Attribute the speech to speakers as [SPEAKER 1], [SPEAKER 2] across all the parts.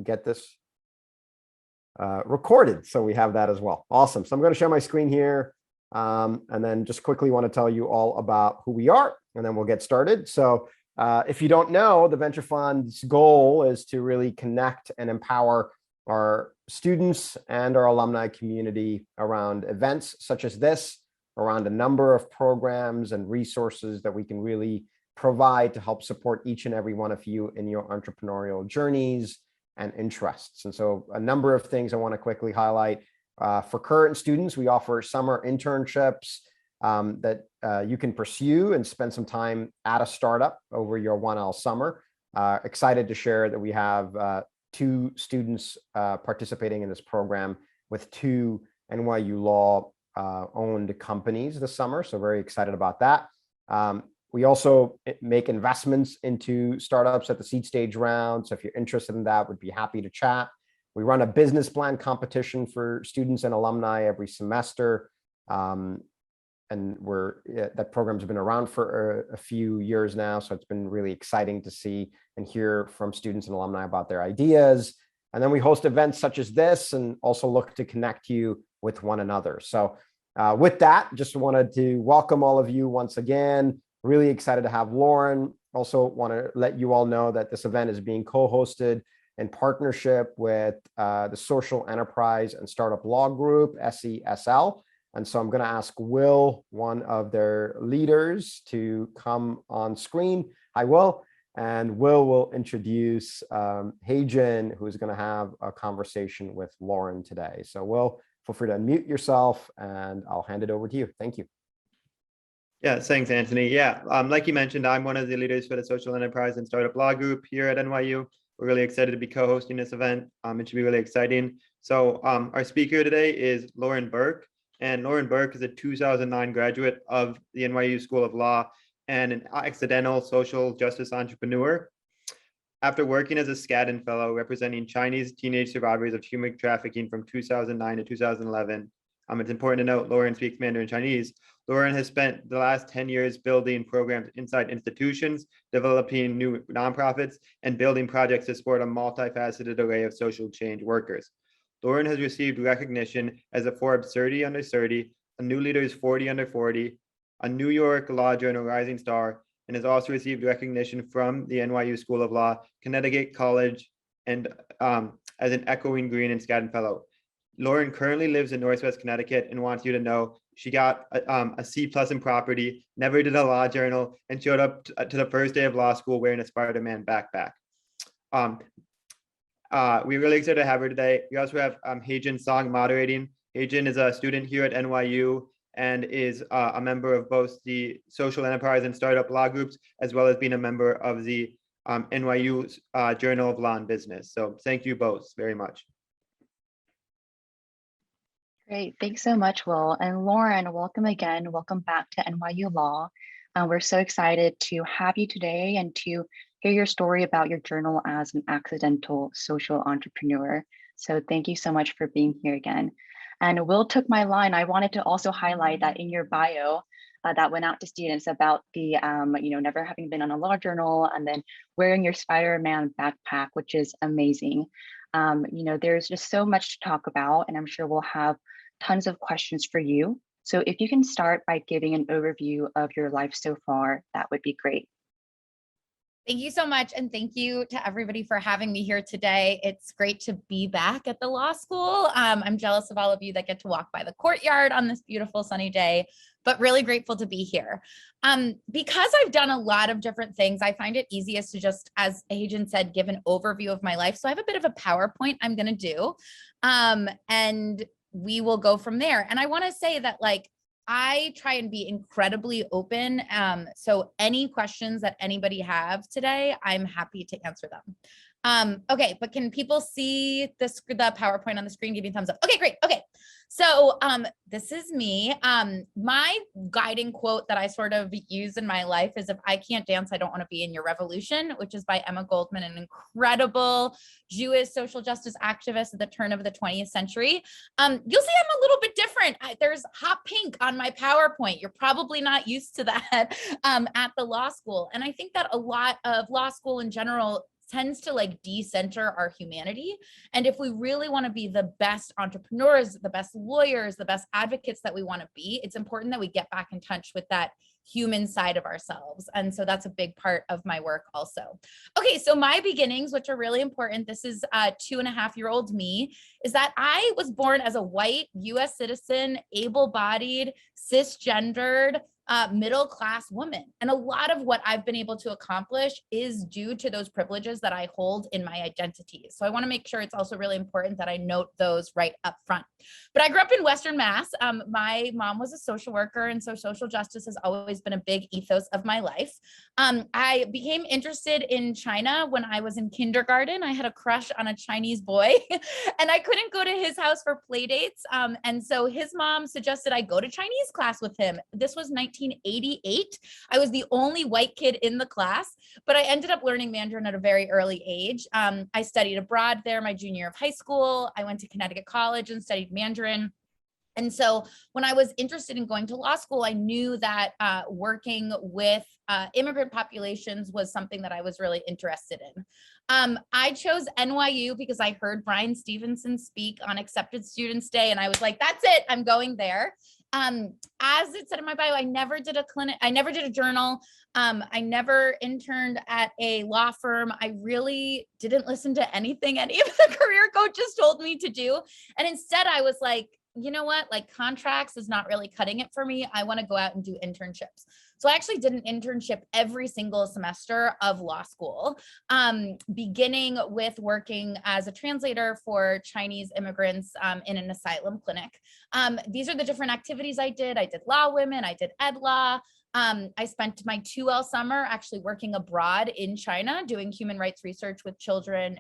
[SPEAKER 1] get this recorded, so we have that as well. Awesome. So I'm going to share my screen here, and then just quickly want to tell you all about who we are, and then we'll get started. So if you don't know, the Venture Fund's goal is to really connect and empower our students and our alumni community around events such as this, around a number of programs and resources that we can really provide to help support each and every one of you in your entrepreneurial journeys and interests. And so a number of things I want to quickly highlight. For current students, we offer summer internships that you can pursue and spend some time at a startup over your 1L summer. Excited to share that we have 2 students participating in this program with 2 NYU Law owned companies this summer. So very excited about that. We also make investments into startups at the seed stage round. So if you're interested in that, we'd be happy to chat. We run a business plan competition for students and alumni every semester. And that program's been around for a few years now. So it's been really exciting to see and hear from students and alumni about their ideas. And then we host events such as this and also look to connect you with one another. So with that, just wanted to welcome all of you once again. Really excited to have Lauren. Also want to let you all know that this event is being co-hosted in partnership with the Social Enterprise and Startup Law Group, SESL. And so I'm going to ask Will, one of their leaders, to come on screen. Hi, Will. And will introduce Haejin, who is going to have a conversation with Lauren today. So Will, feel free to unmute yourself and I'll hand it over to you. Thank you.
[SPEAKER 2] Yeah, thanks, Anthony. Yeah, like you mentioned, I'm one of the leaders for the Social Enterprise and Startup Law Group here at NYU. We're really excited to be co-hosting this event. It should be really exciting. So our speaker today is Lauren Burke. And Lauren Burke is a 2009 graduate of the NYU School of Law and an accidental social justice entrepreneur. After working as a Skadden Fellow representing Chinese teenage survivors of human trafficking from 2009 to 2011, it's important to note Lauren speaks Mandarin Chinese. Lauren has spent the last 10 years building programs inside institutions, developing new nonprofits, and building projects to support a multifaceted array of social change workers. Lauren has received recognition as a Forbes 30 Under 30, a New Leaders 40 Under 40, a New York Law Journal Rising Star, and has also received recognition from the NYU School of Law, Connecticut College, and as an Echoing Green and Skadden Fellow. Lauren currently lives in Northwest Connecticut and wants you to know she got a C+ in property, never did a law journal, and showed up to the first day of law school wearing a Spider-Man backpack. We're really excited to have her today. We also have Haejin Song moderating. Haejin is a student here at NYU and is a member of both the Social Enterprise and Startup Law Groups, as well as being a member of the NYU Journal of Law and Business. So thank you both very much.
[SPEAKER 3] Great, thanks so much, Will. And Lauren, welcome again. Welcome back to NYU Law. We're so excited to have you today and to hear your story about your journal as an accidental social entrepreneur. So thank you so much for being here again. And Will took my line. I wanted to also highlight that in your bio that went out to students about the, never having been on a law journal and then wearing your Spider-Man backpack, which is amazing. There's just so much to talk about, and I'm sure we'll have tons of questions for you. So if you can start by giving an overview of your life so far, that would be great.
[SPEAKER 4] Thank you so much. And thank you to everybody for having me here today. It's great to be back at the law school. I'm jealous of all of you that get to walk by the courtyard on this beautiful sunny day, but really grateful to be here. Because I've done a lot of different things, I find it easiest to just, as Haejin said, give an overview of my life. So I have a bit of a PowerPoint I'm going to do, and we will go from there. And I want to say that, I try and be incredibly open. So any questions that anybody have today, I'm happy to answer them. Okay, but can people see the PowerPoint on the screen? Give me a thumbs up. Okay, great. Okay, so this is me. My guiding quote that I sort of use in my life is, if I can't dance, I don't want to be in your revolution, which is by Emma Goldman, an incredible Jewish social justice activist at the turn of the 20th century. You'll see I'm a little bit different. There's hot pink on my PowerPoint. You're probably not used to that at the law school. And I think that a lot of law school in general tends to like decenter our humanity. And if we really want to be the best entrepreneurs, the best lawyers, the best advocates that we want to be, it's important that we get back in touch with that human side of ourselves. And so that's a big part of my work also. Okay, so my beginnings, which are really important, this is 2.5-year-old me, is that I was born as a white US citizen, able-bodied, cisgendered, middle-class woman. And a lot of what I've been able to accomplish is due to those privileges that I hold in my identity. So I want to make sure it's also really important that I note those right up front. But I grew up in Western Mass. My mom was a social worker, and so social justice has always been a big ethos of my life. I became interested in China when I was in kindergarten. I had a crush on a Chinese boy, and I couldn't go to his house for play dates. And so his mom suggested I go to Chinese class with him. This was 1988. I was the only white kid in the class, but I ended up learning Mandarin at a very early age. I studied abroad there my junior year of high school. I went to Connecticut College and studied Mandarin. And so when I was interested in going to law school, I knew that working with immigrant populations was something that I was really interested in. I chose NYU because I heard Brian Stevenson speak on Accepted Students Day, and I was like, that's it, I'm going there. As it said in my bio, I never did a clinic, I never did a journal. I never interned at a law firm. I really didn't listen to anything any of the career coaches told me to do. And instead I was like, you know what, like contracts is not really cutting it for me. I want to go out and do internships. So I actually did an internship every single semester of law school, beginning with working as a translator for Chinese immigrants in an asylum clinic. These are the different activities I did. I did Law Women, I did Ed Law. I spent my 2L summer actually working abroad in China, doing human rights research with children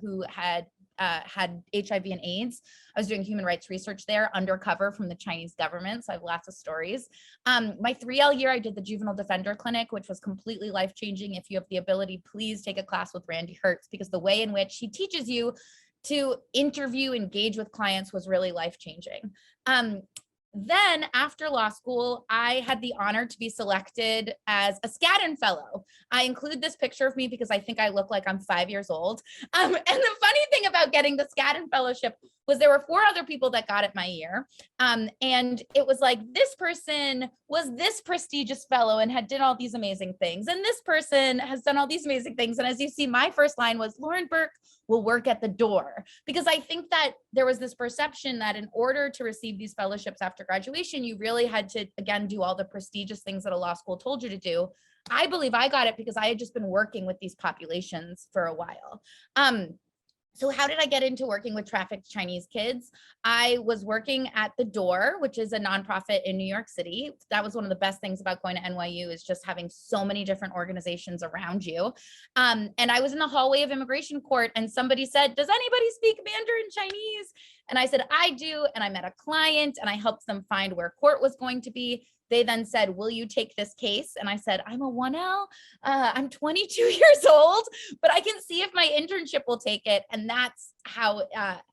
[SPEAKER 4] who had HIV and AIDS. I was doing human rights research there undercover from the Chinese government. So I have lots of stories. My 3L year, I did the Juvenile Defender Clinic, which was completely life-changing. If you have the ability, please take a class with Randy Hertz, because the way in which he teaches you to interview, engage with clients was really life-changing. Then after law school, I had the honor to be selected as a Skadden Fellow. I include this picture of me because I think I look like I'm 5 years old. And the funny thing about getting the Skadden Fellowship was there were 4 other people that got it my year. And it was like, this person was this prestigious fellow and had done all these amazing things. And this person has done all these amazing things. And as you see, my first line was, Lauren Burke will work at the door. Because I think that there was this perception that in order to receive these fellowships after graduation, you really had to, again, do all the prestigious things that a law school told you to do. I believe I got it because I had just been working with these populations for a while. So how did I get into working with trafficked Chinese kids? I was working at The Door, which is a nonprofit in New York City. That was one of the best things about going to NYU, is just having so many different organizations around you. And I was in the hallway of immigration court and somebody said, does anybody speak Mandarin Chinese? And I said, I do. And I met a client and I helped them find where court was going to be. They then said, will you take this case? And I said, I'm a 1L, I'm 22 years old, but I can see if my internship will take it. And that's how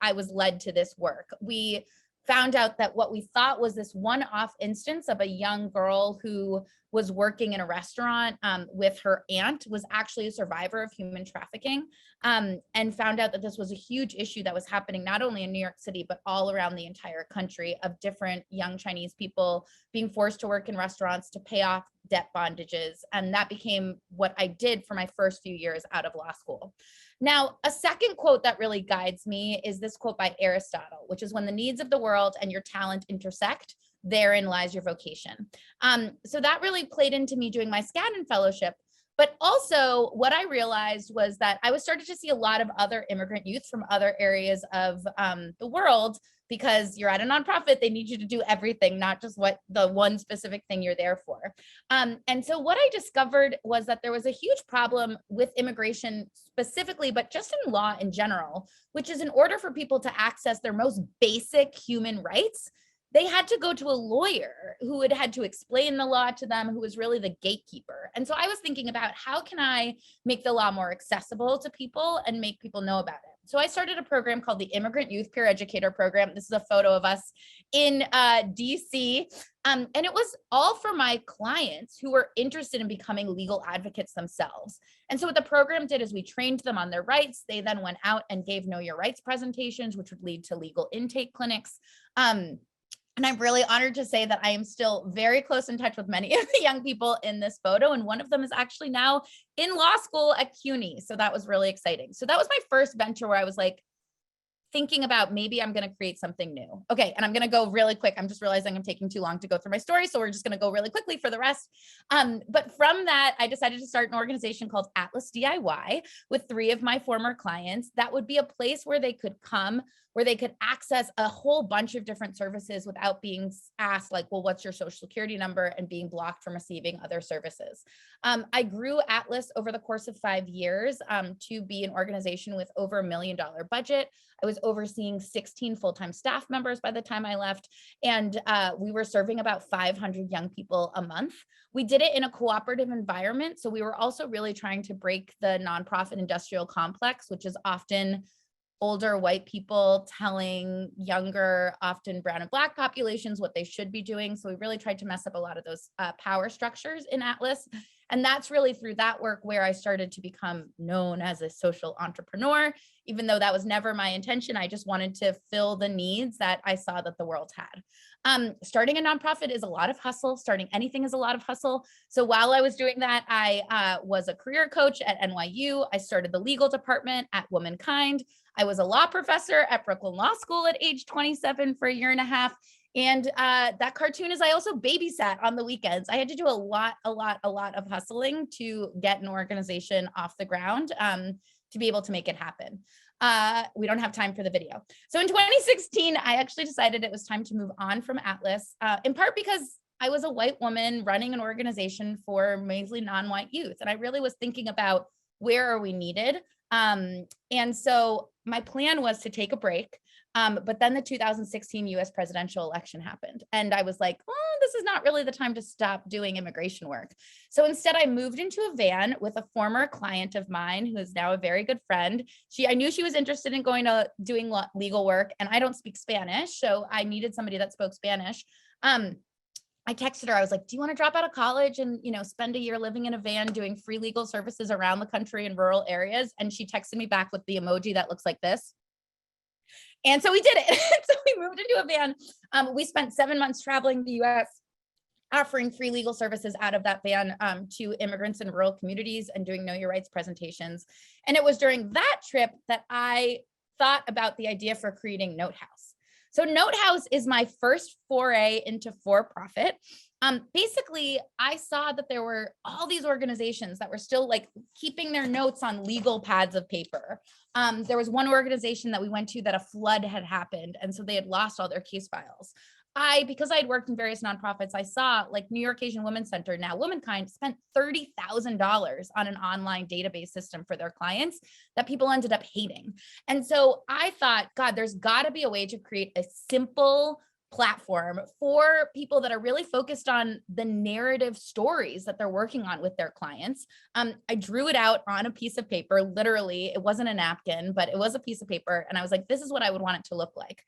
[SPEAKER 4] I was led to this work. We found out that what we thought was this one-off instance of a young girl who was working in a restaurant with her aunt was actually a survivor of human trafficking, and found out that this was a huge issue that was happening not only in New York City, but all around the entire country, of different young Chinese people being forced to work in restaurants to pay off debt bondages. And that became what I did for my first few years out of law school. Now, a second quote that really guides me is this quote by Aristotle, which is, when the needs of the world and your talent intersect, therein lies your vocation. So that really played into me doing my Skadden Fellowship. But also what I realized was that I was starting to see a lot of other immigrant youth from other areas of the world, because you're at a nonprofit, they need you to do everything, not just what the one specific thing you're there for. And so what I discovered was that there was a huge problem with immigration specifically, but just in law in general, which is, in order for people to access their most basic human rights, they had to go to a lawyer who had to explain the law to them, who was really the gatekeeper. And so I was thinking about, how can I make the law more accessible to people and make people know about it? So I started a program called the Immigrant Youth Peer Educator Program. This is a photo of us in DC. And it was all for my clients who were interested in becoming legal advocates themselves. And so what the program did is we trained them on their rights. They then went out and gave Know Your Rights presentations, which would lead to legal intake clinics. And I'm really honored to say that I am still very close in touch with many of the young people in this photo. And one of them is actually now in law school at CUNY. So that was really exciting. So that was my first venture where I was like, thinking about maybe I'm going to create something new. Okay. And I'm going to go really quick. I'm just realizing I'm taking too long to go through my story. So we're just going to go really quickly for the rest. But from that, I decided to start an organization called Atlas DIY with 3 of my former clients. That would be a place where they could come, where they could access a whole bunch of different services without being asked like, well, what's your social security number, and being blocked from receiving other services. I grew Atlas over the course of 5 years to be an organization with over $1 million budget. I was overseeing 16 full-time staff members by the time I left, and we were serving about 500 young people a month. We did it in a cooperative environment. So we were also really trying to break the nonprofit industrial complex, which is often older white people telling younger, often brown and black populations what they should be doing. So we really tried to mess up a lot of those power structures in Atlas. And that's really through that work where I started to become known as a social entrepreneur, even though that was never my intention. I just wanted to fill the needs that I saw that the world had. Starting a nonprofit is a lot of hustle. Starting anything is a lot of hustle. So while I was doing that, I was a career coach at NYU. I started the legal department at Womankind. I was a law professor at Brooklyn Law School at age 27 for a year and a half. And that cartoon is I also babysat on the weekends. I had to do a lot of hustling to get an organization off the ground to be able to make it happen. We don't have time for the video. So in 2016, I actually decided it was time to move on from Atlas, in part because I was a white woman running an organization for mainly non-white youth. And I really was thinking about where are we needed? And so my plan was to take a break. But then the 2016 US presidential election happened. And I was like, oh, this is not really the time to stop doing immigration work. So instead I moved into a van with a former client of mine who is now a very good friend. I knew she was interested in doing legal work, and I don't speak Spanish. So I needed somebody that spoke Spanish. I texted her, I was like, do you want to drop out of college and, spend a year living in a van doing free legal services around the country in rural areas? And she texted me back with the emoji that looks like this. And so we did it. So we moved into a van. We spent 7 months traveling the US, offering free legal services out of that van to immigrants in rural communities and doing Know Your Rights presentations. And it was during that trip that I thought about the idea for creating Note House. So Note House is my first foray into for-profit. Basically, I saw that there were all these organizations that were still like keeping their notes on legal pads of paper. There was one organization that we went to that a flood had happened, and so they had lost all their case files. Because I had worked in various nonprofits, I saw like New York Asian Women's Center, now Womankind, spent $30,000 on an online database system for their clients that people ended up hating. And so I thought, God, there's got to be a way to create a simple platform for people that are really focused on the narrative stories that they're working on with their clients. I drew it out on a piece of paper, literally. It wasn't a napkin, but it was a piece of paper. And I was like, this is what I would want it to look like.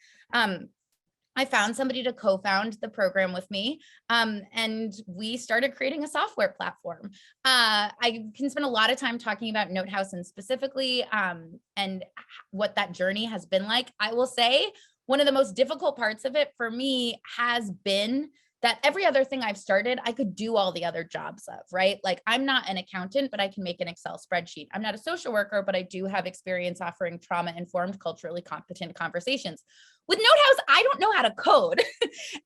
[SPEAKER 4] I found somebody to co-found the program with me, and we started creating a software platform. I can spend a lot of time talking about Note House and specifically and what that journey has been like. I will say one of the most difficult parts of it for me has been that every other thing I've started, I could do all the other jobs of, right? Like I'm not an accountant, but I can make an Excel spreadsheet. I'm not a social worker, but I do have experience offering trauma-informed, culturally competent conversations. With Note House, I don't know how to code.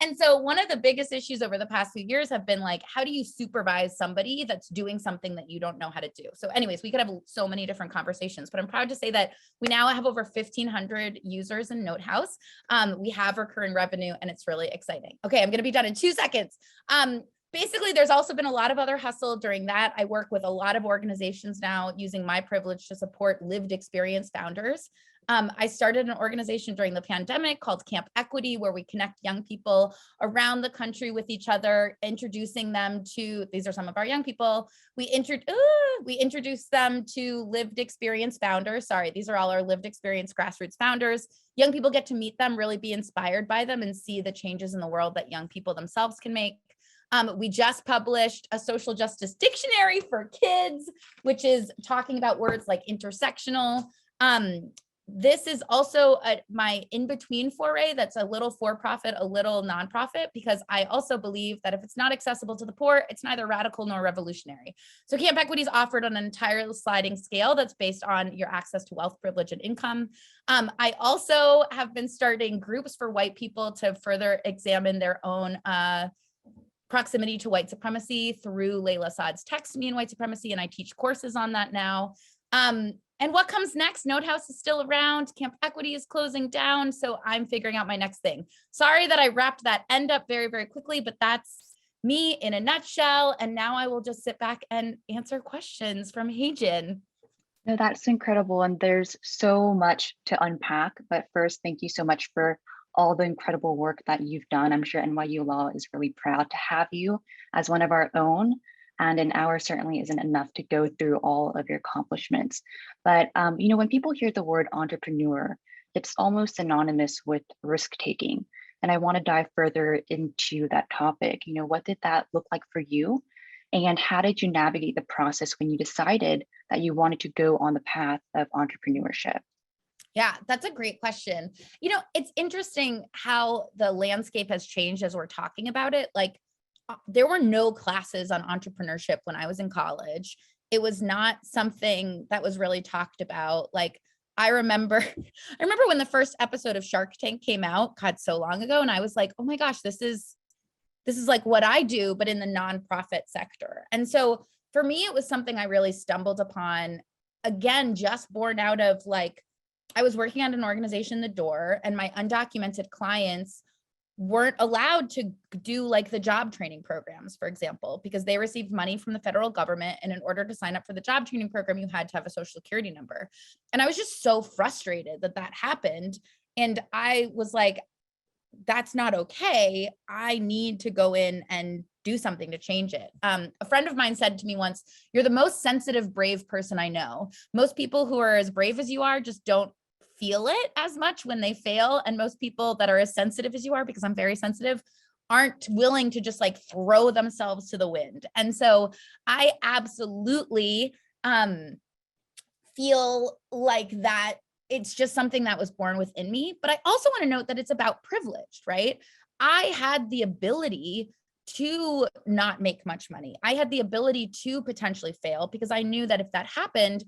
[SPEAKER 4] And so one of the biggest issues over the past few years have been like, how do you supervise somebody that's doing something that you don't know how to do? So anyways, we could have so many different conversations, but I'm proud to say that we now have over 1,500 users in Note House. We have recurring revenue, and it's really exciting. Okay, I'm gonna be done in 2 seconds. Basically, there's also been a lot of other hustle during that. I work with a lot of organizations now using my privilege to support lived experience founders. I started an organization during the pandemic called Camp Equity, where we connect young people around the country with each other, introducing them to, these are some of our young people. We introduce them to lived experience founders. Sorry, these are all our lived experience grassroots founders. Young people get to meet them, really be inspired by them, and see the changes in the world that young people themselves can make. We just published a social justice dictionary for kids, which is talking about words like intersectional. This is also my in-between foray that's a little for-profit, a little nonprofit, because I also believe that if it's not accessible to the poor, it's neither radical nor revolutionary. So Camp Equity is offered on an entire sliding scale that's based on your access to wealth, privilege, and income. I also have been starting groups for white people to further examine their own proximity to white supremacy through Layla Saad's Text Me and White Supremacy, and I teach courses on that now. And what comes next? Node House is still around. Camp Equity is closing down. So I'm figuring out my next thing. Sorry that I wrapped that end up very, very quickly, but that's me in a nutshell. And now I will just sit back and answer questions from Heijin.
[SPEAKER 3] No, that's incredible. And there's so much to unpack. But first, thank you so much for all the incredible work that you've done. I'm sure NYU Law is really proud to have you as one of our own. And an hour certainly isn't enough to go through all of your accomplishments. But when people hear the word entrepreneur, it's almost synonymous with risk taking. And I want to dive further into that topic. What did that look like for you? And how did you navigate the process when you decided that you wanted to go on the path of entrepreneurship?
[SPEAKER 4] Yeah, that's a great question. It's interesting how the landscape has changed as we're talking about it. Like, there were no classes on entrepreneurship when I was in college. It was not something that was really talked about. Like, I remember when the first episode of Shark Tank came out, God, so long ago, and I was like, oh my gosh, this is like what I do, but in the nonprofit sector. And so for me, it was something I really stumbled upon, again, just born out of like, I was working at an organization, The Door, and my undocumented clients weren't allowed to do like the job training programs, for example, because they received money from the federal government. And in order to sign up for the job training program, you had to have a social security number. And I was just so frustrated that happened. And I was like, that's not okay. I need to go in and do something to change it. A friend of mine said to me once, you're the most sensitive, brave person I know. Most people who are as brave as you are just don't feel it as much when they fail. And most people that are as sensitive as you are, because I'm very sensitive, aren't willing to just like throw themselves to the wind. And so I absolutely feel like that it's just something that was born within me. But I also want to note that it's about privilege, right? I had the ability to not make much money. I had the ability to potentially fail because I knew that if that happened,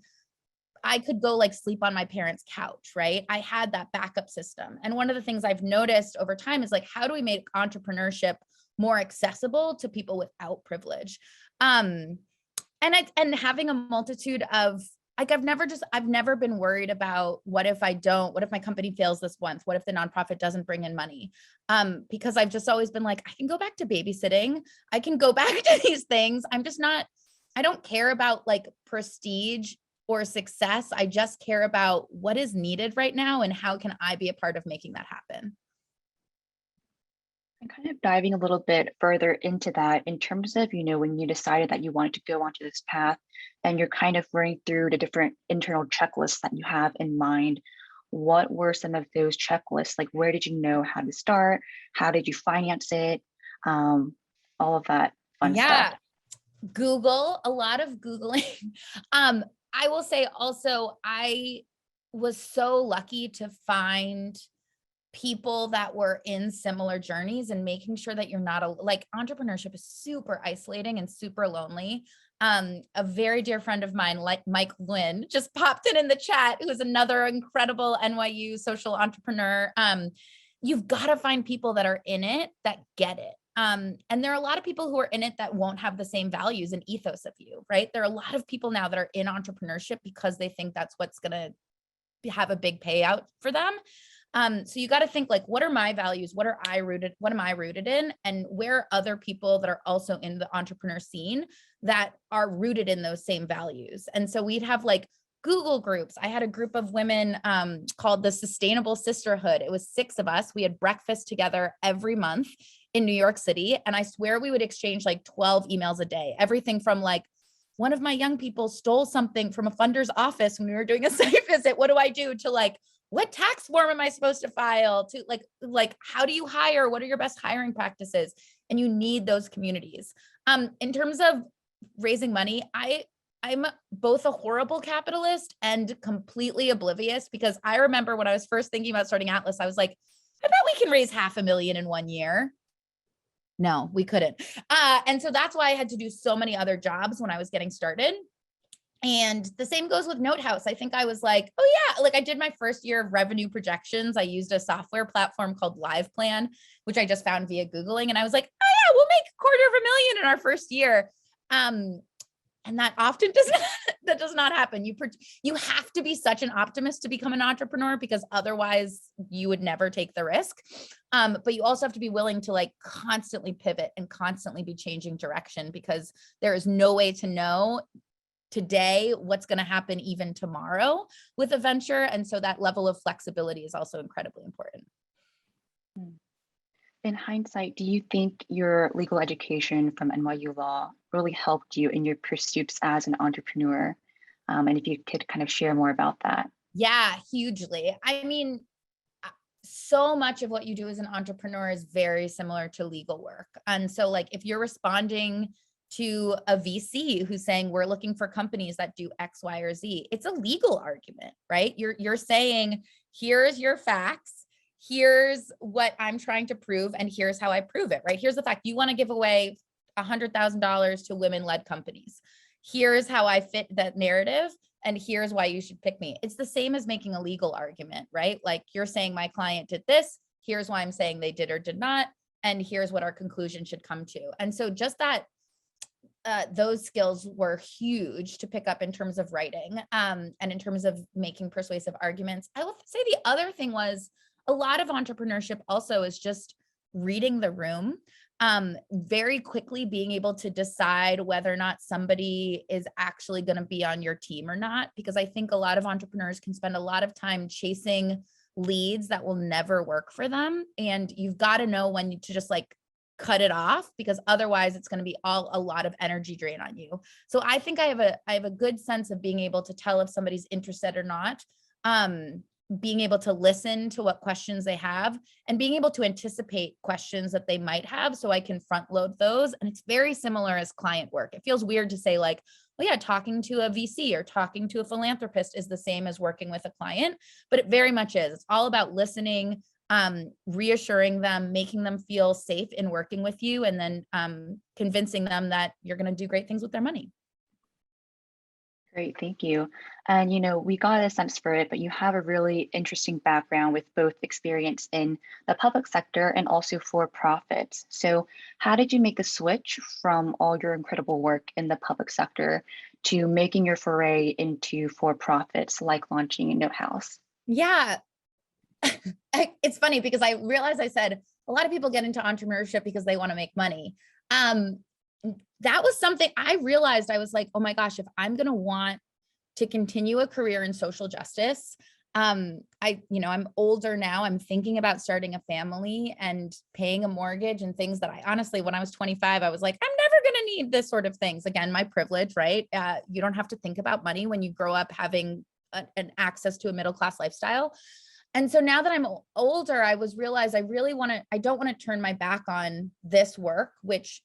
[SPEAKER 4] I could go like sleep on my parents' couch, right? I had that backup system. And one of the things I've noticed over time is like, how do we make entrepreneurship more accessible to people without privilege? And having a multitude of, like, I've never been worried about what if my company fails this once? What if the nonprofit doesn't bring in money? Because I've just always been like, I can go back to babysitting. I can go back to these things. I don't care about like prestige or success. I just care about what is needed right now and how can I be a part of making that happen.
[SPEAKER 3] And kind of diving a little bit further into that in terms of, when you decided that you wanted to go onto this path and you're kind of running through the different internal checklists that you have in mind, what were some of those checklists? Like, where did you know how to start? How did you finance it? All of that fun stuff.
[SPEAKER 4] Google, a lot of Googling. I will say also, I was so lucky to find people that were in similar journeys and making sure that you're not like entrepreneurship is super isolating and super lonely. A very dear friend of mine, like Mike Lynn, just popped in the chat, who is another incredible NYU social entrepreneur. You've got to find people that are in it that get it. And there are a lot of people who are in it that won't have the same values and ethos of you, right? There are a lot of people now that are in entrepreneurship because they think that's what's going to have a big payout for them. So you got to think like, what are my values? What am I rooted in? And where are other people that are also in the entrepreneur scene that are rooted in those same values? And so we'd have like Google groups. I had a group of women called the Sustainable Sisterhood. It was 6 of us. We had breakfast together every month in New York City. And I swear we would exchange like 12 emails a day, everything from like, one of my young people stole something from a funder's office when we were doing a site visit. What do I do? To like, what tax form am I supposed to file? To like, how do you hire? What are your best hiring practices? And you need those communities. In terms of raising money, I'm both a horrible capitalist and completely oblivious, because I remember when I was first thinking about starting Atlas, I was like, I bet we can raise $500,000 in 1 year. No, we couldn't. And so that's why I had to do so many other jobs when I was getting started. And the same goes with Notehouse. I think I was like, oh yeah, like I did my first year of revenue projections. I used a software platform called LivePlan, which I just found via Googling. And I was like, oh yeah, we'll make $250,000 in our first year. And that often does not happen. You have to be such an optimist to become an entrepreneur, because otherwise you would never take the risk. But you also have to be willing to like constantly pivot and constantly be changing direction, because there is no way to know today what's going to happen even tomorrow with a venture. And so that level of flexibility is also incredibly important.
[SPEAKER 3] In hindsight, do you think your legal education from NYU Law really helped you in your pursuits as an entrepreneur? And if you could kind of share more about that.
[SPEAKER 4] Yeah, hugely. I mean, so much of what you do as an entrepreneur is very similar to legal work. And so like, if you're responding to a VC who's saying, we're looking for companies that do X, Y, or Z, it's a legal argument, right? You're saying, here's your facts, here's what I'm trying to prove, and here's how I prove it, right? Here's the fact. You want to give away $100,000 to women-led companies. Here's how I fit that narrative, and here's why you should pick me. It's the same as making a legal argument, right? Like, you're saying my client did this, here's why I'm saying they did or did not, and here's what our conclusion should come to. And so just that, those skills were huge to pick up in terms of writing, and in terms of making persuasive arguments. I will say the other thing was, a lot of entrepreneurship also is just reading the room, very quickly being able to decide whether or not somebody is actually going to be on your team or not. Because I think a lot of entrepreneurs can spend a lot of time chasing leads that will never work for them. And you've got to know when to just like cut it off, because otherwise it's going to be a lot of energy drain on you. So I think I have a good sense of being able to tell if somebody's interested or not. Being able to listen to what questions they have, and being able to anticipate questions that they might have, so I can front load those. And it's very similar as client work. It feels weird to say like, well, yeah, talking to a VC or talking to a philanthropist is the same as working with a client, but it very much is. It's all about listening, reassuring them, making them feel safe in working with you, and then convincing them that you're going to do great things with their money.
[SPEAKER 3] Great, thank you. And we got a sense for it, but you have a really interesting background with both experience in the public sector and also for profits. So how did you make the switch from all your incredible work in the public sector to making your foray into for profits, like launching a Notehouse?
[SPEAKER 4] Yeah, it's funny because I realized I said a lot of people get into entrepreneurship because they want to make money. That was something I realized. I was like, oh my gosh, if I'm going to want to continue a career in social justice, I'm older now. I'm thinking about starting a family and paying a mortgage and things that I honestly, when I was 25, I was like, I'm never going to need this sort of things. Again, my privilege, right? You don't have to think about money when you grow up having an access to a middle-class lifestyle. And so now that I'm older, I realized I don't want to turn my back on this work, which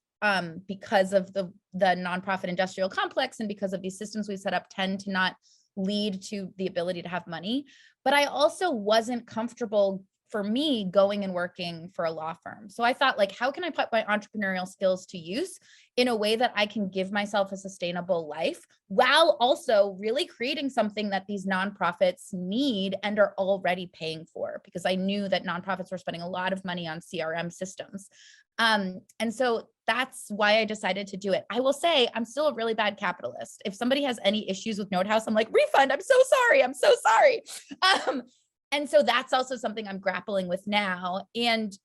[SPEAKER 4] because of the nonprofit industrial complex and because of these systems we set up tend to not lead to the ability to have money. But I also wasn't comfortable, for me, going and working for a law firm. So I thought, like, how can I put my entrepreneurial skills to use in a way that I can give myself a sustainable life while also really creating something that these nonprofits need and are already paying for? Because I knew that nonprofits were spending a lot of money on CRM systems. And so that's why I decided to do it. I will say I'm still a really bad capitalist. If somebody has any issues with Notehouse, I'm like, refund, I'm so sorry. I'm so sorry. And so that's also something I'm grappling with now. And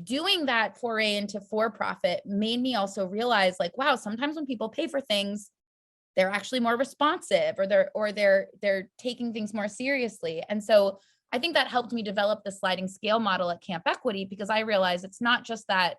[SPEAKER 4] doing that foray into for-profit made me also realize, like, wow, sometimes when people pay for things, they're actually more responsive, or they're taking things more seriously. And so I think that helped me develop the sliding scale model at Camp Equity, because I realized it's not just that,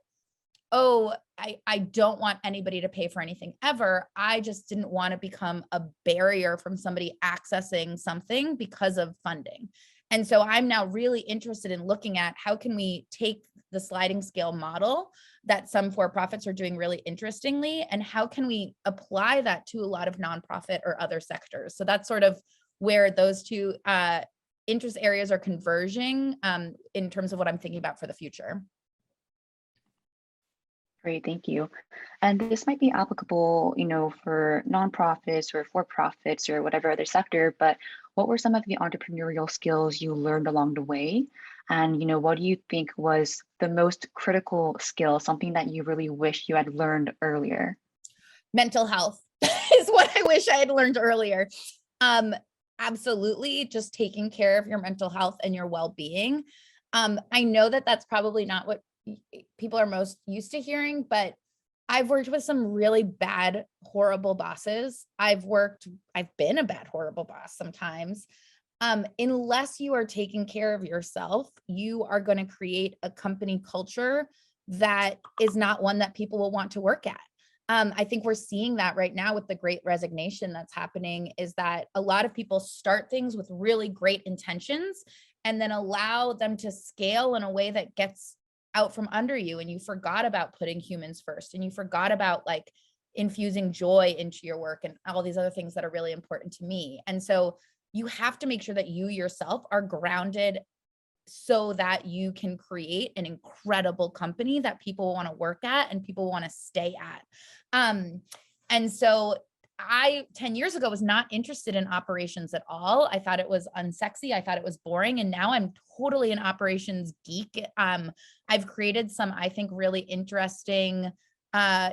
[SPEAKER 4] oh, I don't want anybody to pay for anything ever. I just didn't want to become a barrier from somebody accessing something because of funding. And so I'm now really interested in looking at how can we take the sliding scale model that some for-profits are doing really interestingly, and how can we apply that to a lot of nonprofit or other sectors. So that's sort of where those two interest areas are converging in terms of what I'm thinking about for the future.
[SPEAKER 3] Great, thank you. And this might be applicable, for nonprofits or for-profits or whatever other sector, but what were some of the entrepreneurial skills you learned along the way? And, what do you think was the most critical skill, something that you really wish you had learned earlier?
[SPEAKER 4] Mental health is what I wish I had learned earlier. Absolutely, just taking care of your mental health and your well-being. I know that that's probably not what people are most used to hearing, but I've worked with some really bad, horrible bosses. I've been a bad, horrible boss sometimes. Unless you are taking care of yourself, you are going to create a company culture that is not one that people will want to work at. I think we're seeing that right now with the Great Resignation that's happening, is that a lot of people start things with really great intentions and then allow them to scale in a way that gets out from under you, and you forgot about putting humans first, and you forgot about like infusing joy into your work and all these other things that are really important to me. And so you have to make sure that you yourself are grounded so that you can create an incredible company that people want to work at and people want to stay at. And so I, 10 years ago, was not interested in operations at all. I thought it was unsexy. I thought it was boring. And now I'm totally an operations geek. I've created some, I think, really interesting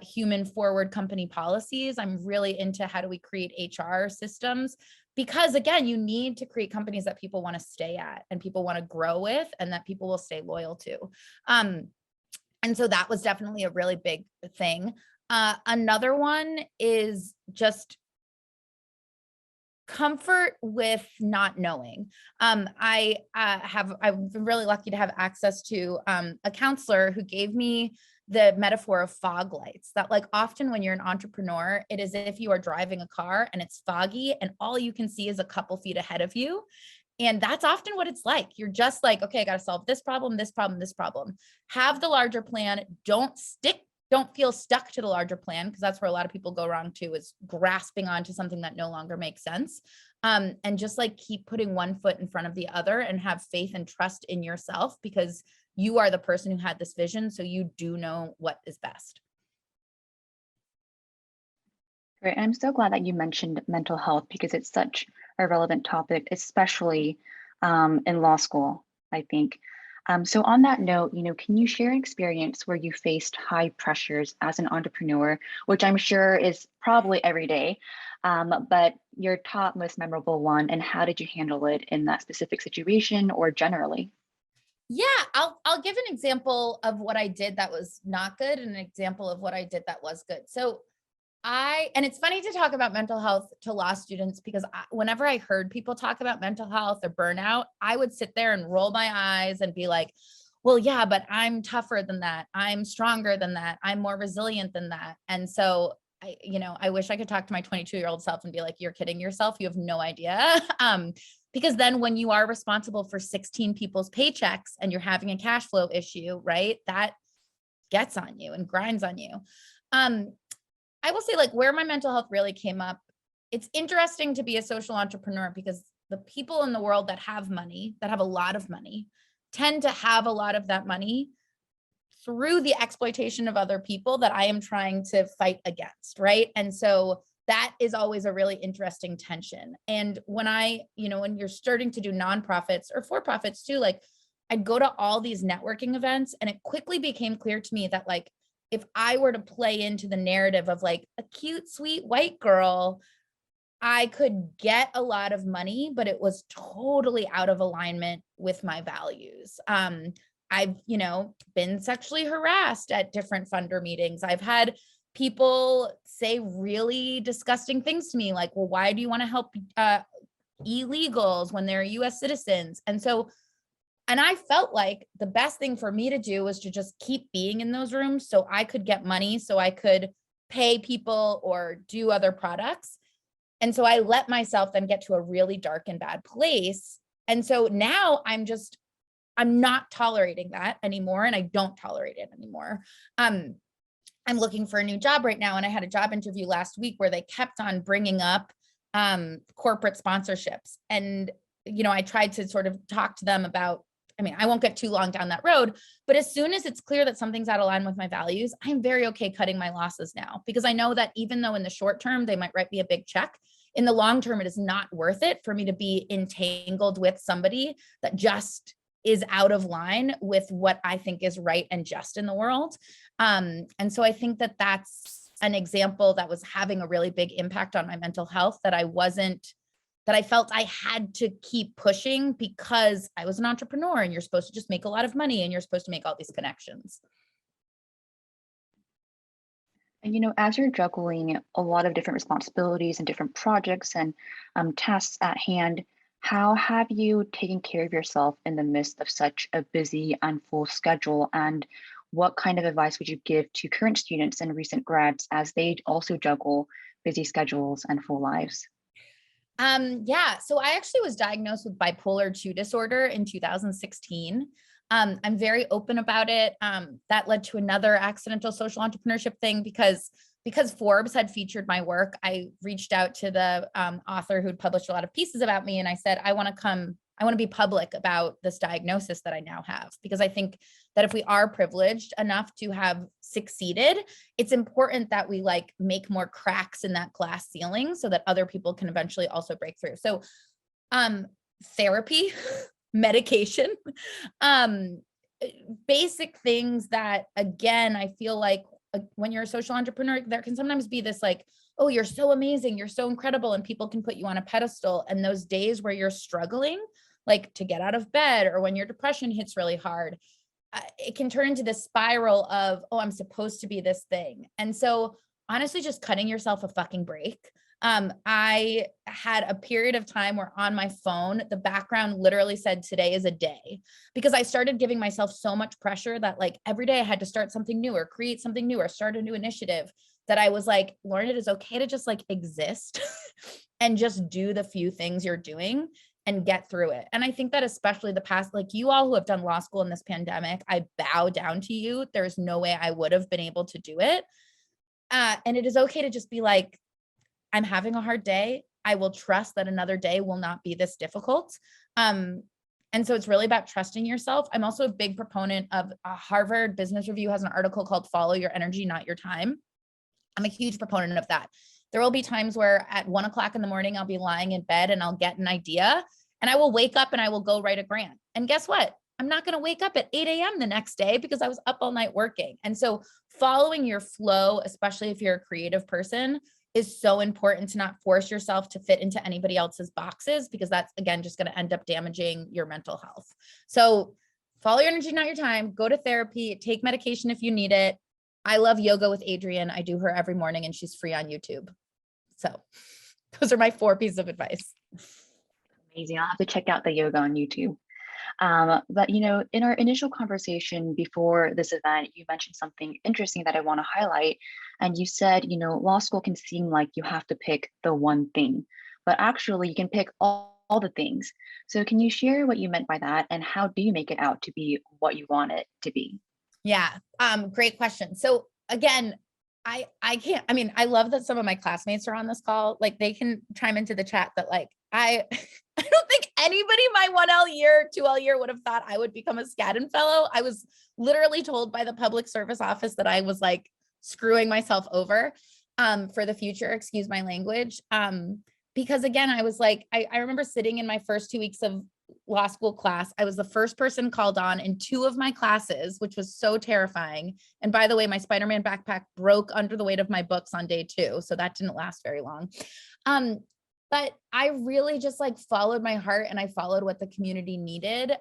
[SPEAKER 4] human forward company policies. I'm really into how do we create HR systems, because again, you need to create companies that people want to stay at and people want to grow with and that people will stay loyal to. And so that was definitely a really big thing. Another one is just comfort with not knowing. I've been really lucky to have access to a counselor who gave me the metaphor of fog lights, that like often when you're an entrepreneur, it is as if you are driving a car and it's foggy and all you can see is a couple feet ahead of you. And that's often what it's like. You're just like, okay, I got to solve this problem, this problem, this problem. Have the larger plan. Don't feel stuck to the larger plan, because that's where a lot of people go wrong too, is grasping onto something that no longer makes sense. And just like keep putting one foot in front of the other and have faith and trust in yourself, because you are the person who had this vision. So you do know what is best.
[SPEAKER 3] Great. I'm so glad that you mentioned mental health, because it's such a relevant topic, especially in law school, I think. So on that note, can you share an experience where you faced high pressures as an entrepreneur, which I'm sure is probably every day, but your top most memorable one, and how did you handle it in that specific situation or generally?
[SPEAKER 4] Yeah, I'll give an example of what I did that was not good and an example of what I did that was good. So and it's funny to talk about mental health to law students, because whenever I heard people talk about mental health or burnout, I would sit there and roll my eyes and be like, well, yeah, but I'm tougher than that. I'm stronger than that. I'm more resilient than that. And so I wish I could talk to my 22-year-old self and be like, you're kidding yourself. You have no idea. Because then when you are responsible for 16 people's paychecks and you're having a cash flow issue, right, that gets on you and grinds on you. I will say, like, where my mental health really came up, it's interesting to be a social entrepreneur, because the people in the world that have money, that have a lot of money, tend to have a lot of that money through the exploitation of other people that I am trying to fight against, right? And so that is always a really interesting tension. And when when you're starting to do nonprofits or for-profits too, like I'd go to all these networking events, and it quickly became clear to me that like, if I were to play into the narrative of like a cute, sweet white girl, I could get a lot of money, but it was totally out of alignment with my values. I've, been sexually harassed at different funder meetings. I've had people say really disgusting things to me, like, well, why do you want to help illegals when they're US citizens? And I felt like the best thing for me to do was to just keep being in those rooms so I could get money, so I could pay people or do other products. And so I let myself then get to a really dark and bad place. And so now I'm not tolerating that anymore, and I don't tolerate it anymore. I'm looking for a new job right now, and I had a job interview last week where they kept on bringing up corporate sponsorships. And, I tried to sort of talk to them about, I won't get too long down that road, but as soon as it's clear that something's out of line with my values, I'm very okay cutting my losses now, because I know that even though in the short term, they might write me a big check, in the long term, it is not worth it for me to be entangled with somebody that just is out of line with what I think is right and just in the world. And so I think that that's an example that was having a really big impact on my mental health, that I felt I had to keep pushing because I was an entrepreneur, and you're supposed to just make a lot of money, and you're supposed to make all these connections.
[SPEAKER 3] And as you're juggling a lot of different responsibilities and different projects and tasks at hand, how have you taken care of yourself in the midst of such a busy and full schedule? And what kind of advice would you give to current students and recent grads as they also juggle busy schedules and full lives?
[SPEAKER 4] Yeah, so I actually was diagnosed with bipolar 2 disorder in 2016. I'm very open about it. That led to another accidental social entrepreneurship thing, because Forbes had featured my work. I reached out to the author who'd published a lot of pieces about me, and I said, I want to be public about this diagnosis that I now have, because I think that if we are privileged enough to have succeeded, it's important that we make more cracks in that glass ceiling so that other people can eventually also break through. So, therapy, medication, basic things that, again, I feel like when you're a social entrepreneur, there can sometimes be this oh, you're so amazing, you're so incredible, and people can put you on a pedestal. And those days where you're struggling, to get out of bed, or when your depression hits really hard, it can turn into this spiral of, oh, I'm supposed to be this thing. And so honestly, just cutting yourself a fucking break. I had a period of time where on my phone, the background literally said, today is a day, because I started giving myself so much pressure that every day I had to start something new or create something new or start a new initiative, that I was like, Lauren, it is okay to just exist and just do the few things you're doing and get through it. And I think that especially the past, you all who have done law school in this pandemic, I bow down to you. There's no way I would have been able to do it. And it is okay to just be I'm having a hard day. I will trust that another day will not be this difficult. And so it's really about trusting yourself. I'm also a big proponent of Harvard Business Review has an article called Follow Your Energy, Not Your Time. I'm a huge proponent of that. There will be times where at 1 o'clock in the morning, I'll be lying in bed and I'll get an idea, and I will wake up and I will go write a grant. And guess what? I'm not going to wake up at 8 a.m. the next day because I was up all night working. And so following your flow, especially if you're a creative person, is so important, to not force yourself to fit into anybody else's boxes, because that's, again, just going to end up damaging your mental health. So follow your energy, not your time. Go to therapy, take medication if you need it. I love yoga with Adriene. I do her every morning, and she's free on YouTube. So those are my 4 pieces of advice.
[SPEAKER 3] Amazing. I'll have to check out the yoga on YouTube. But in our initial conversation before this event, you mentioned something interesting that I want to highlight. And you said, law school can seem like you have to pick the one thing, but actually you can pick all the things. So can you share what you meant by that, and how do you make it out to be what you want it to be?
[SPEAKER 4] Yeah, great question. So again, I can't, I love that some of my classmates are on this call. They can chime into the chat that I don't think anybody my 1L year, 2L year would have thought I would become a Skadden fellow. I was literally told by the public service office that I was screwing myself over for the future, excuse my language. Because again, I was I remember sitting in my first 2 weeks of law school class. I was the first person called on in 2 of my classes, which was so terrifying. And by the way, my Spider-Man backpack broke under the weight of my books on day 2. So that didn't last very long. But I really just followed my heart, and I followed what the community needed.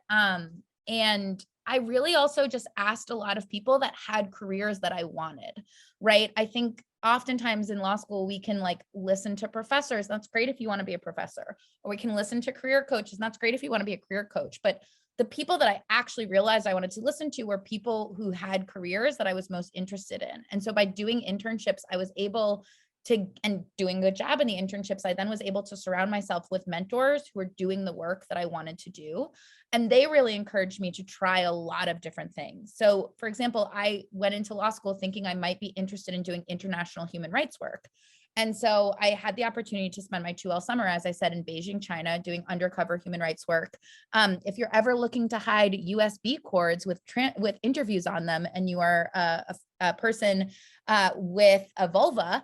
[SPEAKER 4] And I really also just asked a lot of people that had careers that I wanted, right? I think oftentimes in law school, we can like listen to professors. That's great if you want to be a professor, or we can listen to career coaches. And that's great if you want to be a career coach. But the people that I actually realized I wanted to listen to were people who had careers that I was most interested in. And so by doing internships, I was able to, and doing a good job in the internships, I then was able to surround myself with mentors who were doing the work that I wanted to do. And they really encouraged me to try a lot of different things. So for example, I went into law school thinking I might be interested in doing international human rights work. And so I had the opportunity to spend my 2L summer, as I said, in Beijing, China, doing undercover human rights work. If you're ever looking to hide USB cords with interviews on them, and you are a person with a vulva,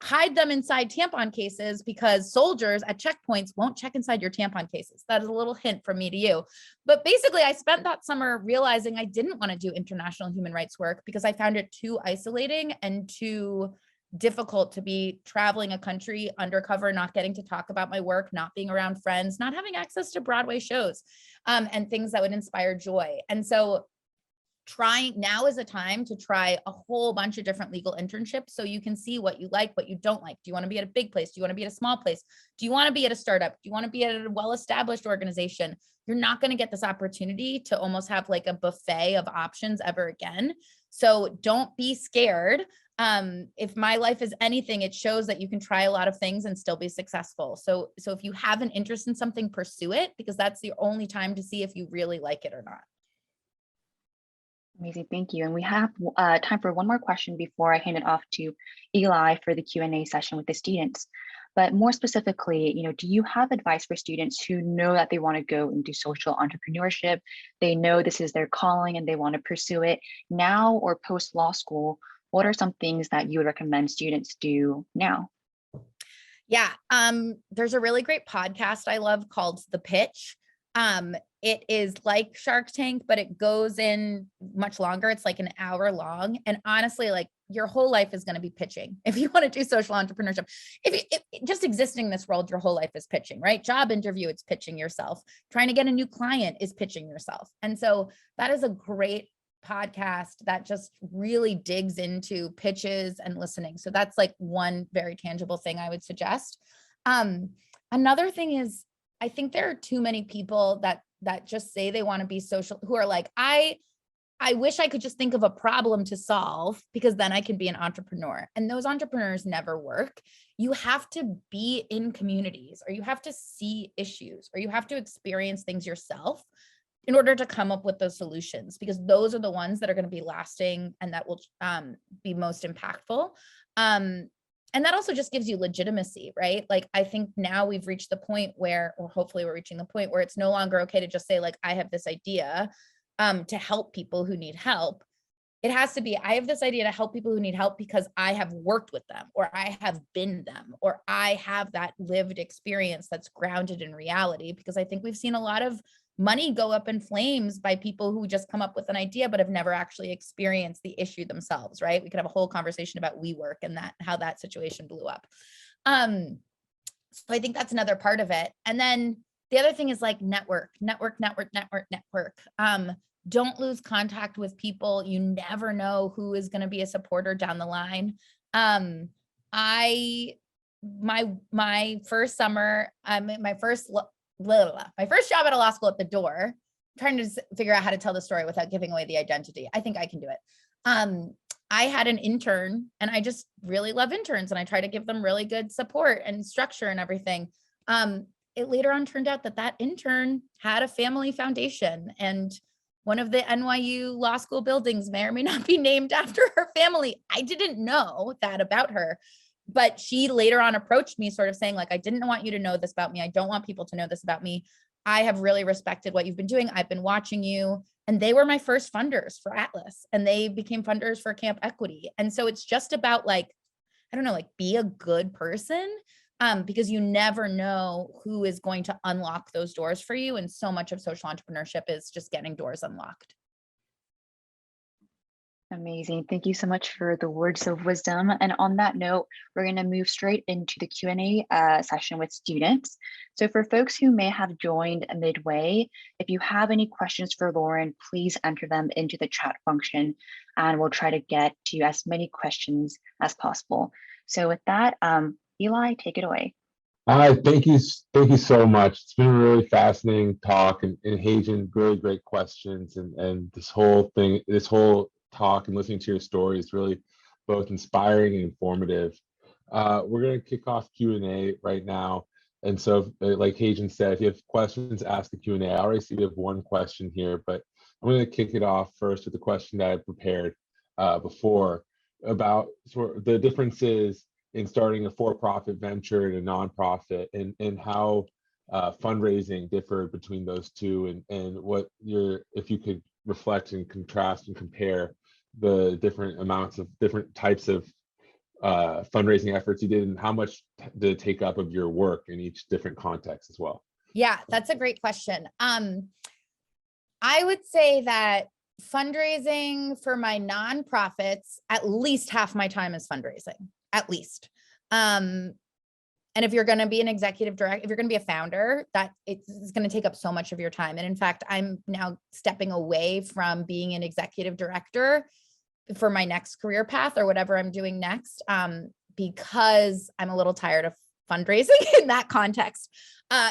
[SPEAKER 4] hide them inside tampon cases, because soldiers at checkpoints won't check inside your tampon cases. That is a little hint from me to you. But basically, I spent that summer realizing I didn't want to do international human rights work because I found it too isolating and too difficult to be traveling a country undercover, not getting to talk about my work, not being around friends, not having access to Broadway shows, and things that would inspire joy. And so now is a time to try a whole bunch of different legal internships so you can see what you like, what you don't like. Do you want to be at a big place? Do you want to be at a small place? Do you want to be at a startup? Do you want to be at a well-established organization? You're not going to get this opportunity to almost have like a buffet of options ever again. So don't be scared. If my life is anything, it shows that you can try a lot of things and still be successful. So if you have an interest in something, pursue it, because that's the only time to see if you really like it or not.
[SPEAKER 3] Amazing, thank you. And we have time for one more question before I hand it off to Eli for the Q&A session with the students. But more specifically, do you have advice for students who know that they want to go into social entrepreneurship? They know this is their calling and they want to pursue it now or post law school. What are some things that you would recommend students do now?
[SPEAKER 4] Yeah, there's a really great podcast I love called The Pitch. It is like Shark Tank, but it goes in much longer. It's like an hour long. And honestly, like your whole life is going to be pitching. If you want to do social entrepreneurship, if just existing in this world, your whole life is pitching, right? Job interview, it's pitching yourself. Trying to get a new client is pitching yourself. And so that is a great podcast that just really digs into pitches and listening. So that's like one very tangible thing I would suggest. Another thing is, I think there are too many people that just say they want to be social, who are like, I wish I could just think of a problem to solve because then I can be an entrepreneur. And those entrepreneurs never work. You have to be in communities, or you have to see issues, or you have to experience things yourself in order to come up with those solutions, because those are the ones that are going to be lasting and that will be most impactful. And that also just gives you legitimacy, right? Like, I think now we've reached the point where, or hopefully we're reaching the point where it's no longer okay to just say like, I have this idea to help people who need help. It has to be, I have this idea to help people who need help because I have worked with them, or I have been them, or I have that lived experience that's grounded in reality. Because I think we've seen a lot of money go up in flames by people who just come up with an idea but have never actually experienced the issue themselves, right? We could have a whole conversation about WeWork and how that situation blew up. So I think that's another part of it. And then the other thing is like network. Don't lose contact with people. You never know who is going to be a supporter down the line. My first summer, my first job at a law school at the door, I'm trying to figure out how to tell the story without giving away the identity. I think I can do it. I had an intern, and I just really love interns, and I try to give them really good support and structure and everything. It later on turned out that intern had a family foundation, and one of the NYU law school buildings may or may not be named after her family. I didn't know that about her. But she later on approached me sort of saying like, I didn't want you to know this about me. I don't want people to know this about me. I have really respected what you've been doing. I've been watching you. And they were my first funders for Atlas, and they became funders for Camp Equity. And so it's just about like, I don't know, like be a good person, because you never know who is going to unlock those doors for you. And so much of social entrepreneurship is just getting doors unlocked.
[SPEAKER 3] Amazing. Thank you so much for the words of wisdom. And on that note, we're going to move straight into the Q&A session with students. So for folks who may have joined midway, if you have any questions for Lauren, please enter them into the chat function, and we'll try to get to as many questions as possible. So with that, Eli, take it away.
[SPEAKER 5] Hi, thank you so much. It's been a really fascinating talk, and Hajan, really great questions, and this whole talk and listening to your story is really both inspiring and informative. We're going to kick off Q&A right now, and so like Hajan said, if you have questions, ask the Q&A. I already see we have one question here, but I'm going to kick it off first with the question that I prepared before about sort of the differences in starting a for-profit venture and a nonprofit, and how fundraising differed between those two, and what if you could reflect and contrast and compare the different types of fundraising efforts you did, and how much did it take up of your work in each different context as well?
[SPEAKER 4] Yeah, that's a great question. I would say that fundraising for my nonprofits, at least half my time is fundraising, at least. And if you're going to be an executive director, if you're going to be a founder, that it's going to take up so much of your time. And in fact, I'm now stepping away from being an executive director for my next career path or whatever I'm doing next, because I'm a little tired of fundraising in that context.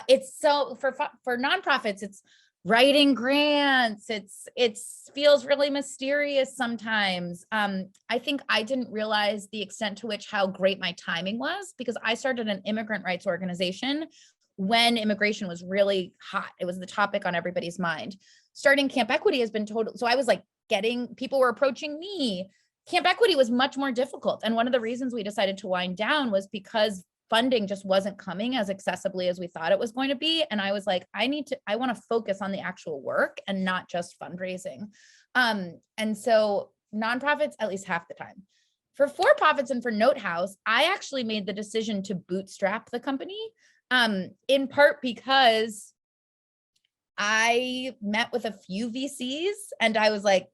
[SPEAKER 4] It's so for nonprofits, it's writing grants. It feels really mysterious sometimes. I think I didn't realize the extent to which how great my timing was, because I started an immigrant rights organization when immigration was really hot. It was the topic on everybody's mind. Starting Camp Equity has been total. So I was like people were approaching me. Camp Equity was much more difficult. And one of the reasons we decided to wind down was because funding just wasn't coming as accessibly as we thought it was going to be. And I was like, I want to focus on the actual work and not just fundraising. And so nonprofits, at least half the time. For for-profits and for Note House, I actually made the decision to bootstrap the company, in part because I met with a few VCs and I was like,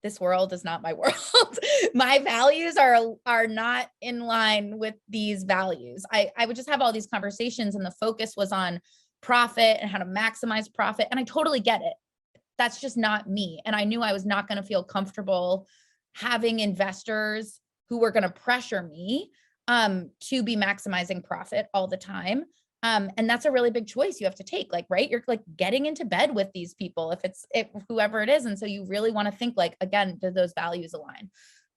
[SPEAKER 4] this world is not my world. My values are not in line with these values. I would just have all these conversations and the focus was on profit and how to maximize profit. And I totally get it. That's just not me. And I knew I was not going to feel comfortable having investors who were going to pressure me to be maximizing profit all the time. And that's a really big choice you have to take, like, right? You're like getting into bed with these people if whoever it is. And so you really want to think like, again, do those values align?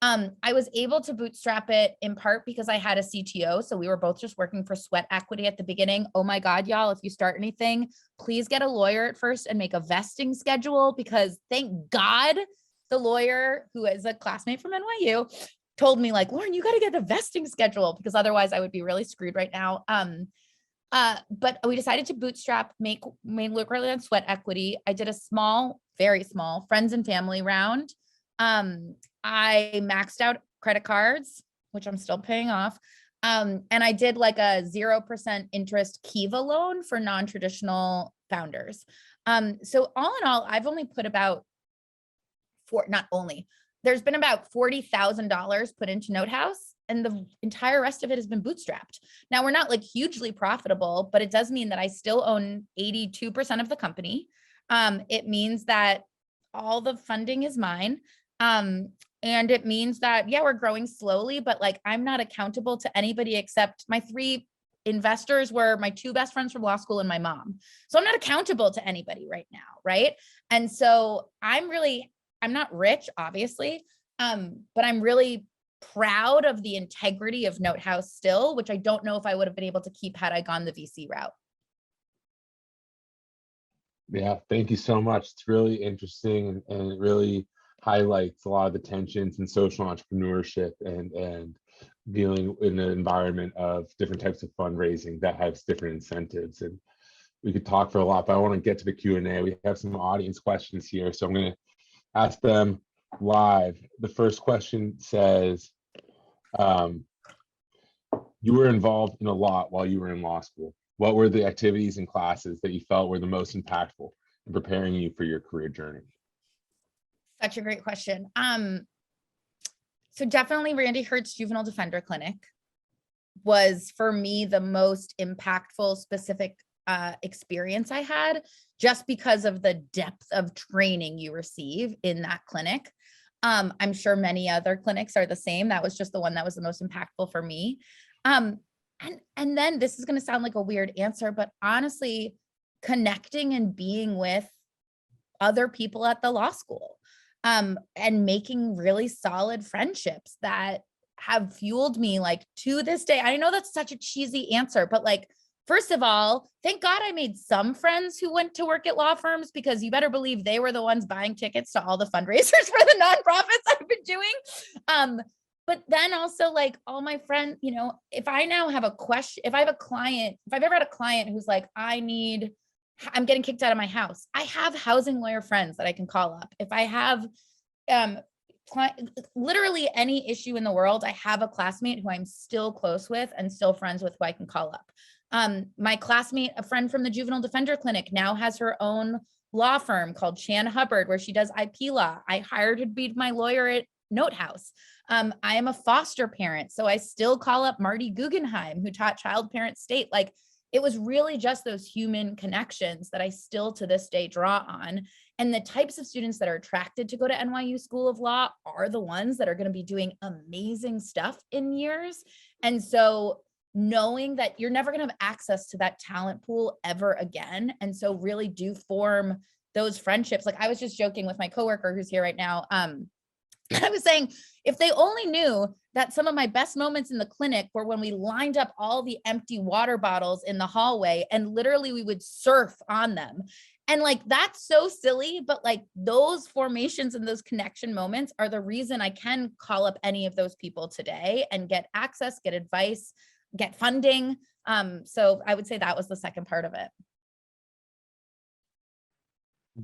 [SPEAKER 4] I was able to bootstrap it in part because I had a CTO. So we were both just working for Sweat Equity at the beginning. Oh my God, y'all, if you start anything, please get a lawyer at first and make a vesting schedule, because thank God the lawyer, who is a classmate from NYU, told me like, Lauren, you got to get a vesting schedule, because otherwise I would be really screwed right now. But we decided to bootstrap, look really on Sweat Equity. I did a small, very small friends and family round. I maxed out credit cards, which I'm still paying off. And I did like a 0% interest Kiva loan for non-traditional founders. So all in all, I've only put there's been about $40,000 put into Note House, and the entire rest of it has been bootstrapped. Now, we're not like hugely profitable, but it does mean that I still own 82% of the company. It means that all the funding is mine. And it means that, yeah, we're growing slowly, but like, I'm not accountable to anybody except my 3 investors were my 2 best friends from law school and my mom. So I'm not accountable to anybody right now. Right. And so I'm not rich, obviously, but I'm really proud of the integrity of Note House still, which I don't know if I would have been able to keep had I gone the VC route.
[SPEAKER 5] Yeah, thank you so much. It's really interesting, and it really highlights a lot of the tensions in social entrepreneurship and dealing in an environment of different types of fundraising that has different incentives. And we could talk for a lot, but I want to get to the Q&A. We have some audience questions here, so I'm going to ask them live. The first question says, you were involved in a lot while you were in law school. What were the activities and classes that you felt were the most impactful in preparing you for your career journey?
[SPEAKER 4] Such a great question. So definitely Randy Hertz Juvenile Defender Clinic was for me the most impactful specific experience I had, just because of the depth of training you receive in that clinic. I'm sure many other clinics are the same. That was just the one that was the most impactful for me. And then this is going to sound like a weird answer, but honestly, connecting and being with other people at the law school, and making really solid friendships that have fueled me like to this day. I know that's such a cheesy answer, but like, first of all, thank God I made some friends who went to work at law firms, because you better believe they were the ones buying tickets to all the fundraisers for the nonprofits I've been doing. But then also like all my friends, you know, if I now have a question, if I have a client, if I've ever had a client who's like, I'm getting kicked out of my house, I have housing lawyer friends that I can call up. If I have literally any issue in the world, I have a classmate who I'm still close with and still friends with who I can call up. My classmate, a friend from the Juvenile Defender Clinic, now has her own law firm called Chan Hubbard, where she does IP law. I hired her to be my lawyer at Note House. I am a foster parent, so I still call up Marty Guggenheim, who taught child parent state. Like, it was really just those human connections that I still to this day draw on. And the types of students that are attracted to go to NYU School of Law are the ones that are going to be doing amazing stuff in years. And so knowing that you're never going to have access to that talent pool ever again. And so really do form those friendships. Like, I was just joking with my coworker who's here right now. I was saying, if they only knew that some of my best moments in the clinic were when we lined up all the empty water bottles in the hallway and literally we would surf on them. And like, that's so silly, but like those formations and those connection moments are the reason I can call up any of those people today and get access, get advice, get funding. So I would say that was the second part of it.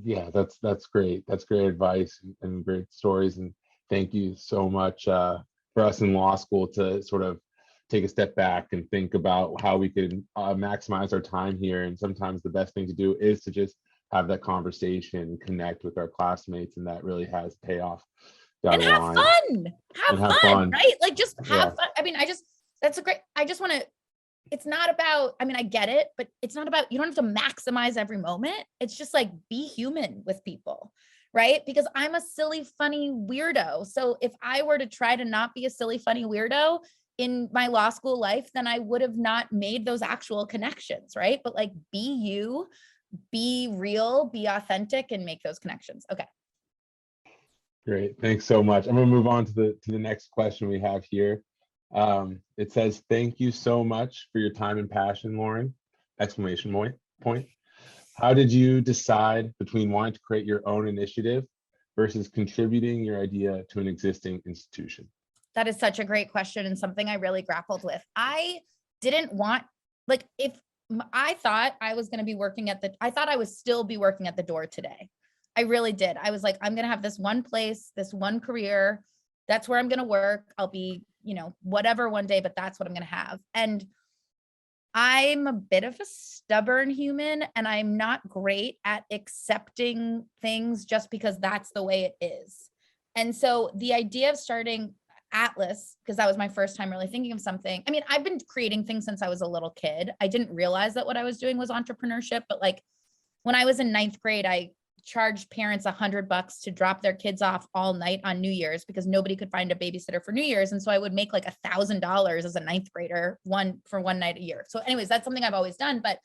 [SPEAKER 5] Yeah, that's great. That's great advice and great stories. And thank you so much for us in law school to sort of take a step back and think about how we can maximize our time here. And sometimes the best thing to do is to just have that conversation, connect with our classmates, and that really has payoff down
[SPEAKER 4] And
[SPEAKER 5] the
[SPEAKER 4] have
[SPEAKER 5] line.
[SPEAKER 4] fun. Have fun, right? Like, just have fun. I mean, that's a great, I just want to, it's not about, I mean, I get it, but it's not about, you don't have to maximize every moment. It's just like, be human with people, right? Because I'm a silly, funny weirdo. So if I were to try to not be a silly, funny weirdo in my law school life, then I would have not made those actual connections, right? But like, be you, be real, be authentic, and make those connections. Okay.
[SPEAKER 5] Great, thanks so much. I'm gonna move on to the next question we have here. It says, thank you so much for your time and passion, Lauren, exclamation point. How did you decide between wanting to create your own initiative versus contributing your idea to an existing institution?
[SPEAKER 4] That is such a great question and something I really grappled with. I didn't want, like, if I thought I was going to be working I thought I would still be working at the door today. I really did. I was like, I'm going to have this one place, this one career. That's where I'm going to work. I'll be, you know, whatever one day, but that's what I'm going to have. And I'm a bit of a stubborn human, and I'm not great at accepting things just because that's the way it is. And so the idea of starting Atlas, because that was my first time really thinking of something. I mean, I've been creating things since I was a little kid. I didn't realize that what I was doing was entrepreneurship, but like when I was in 9th grade, I charged parents $100 to drop their kids off all night on New Year's because nobody could find a babysitter for New Year's. And so I would make like $1,000 as a 9th grader for one night a year. So anyways, that's something I've always done. But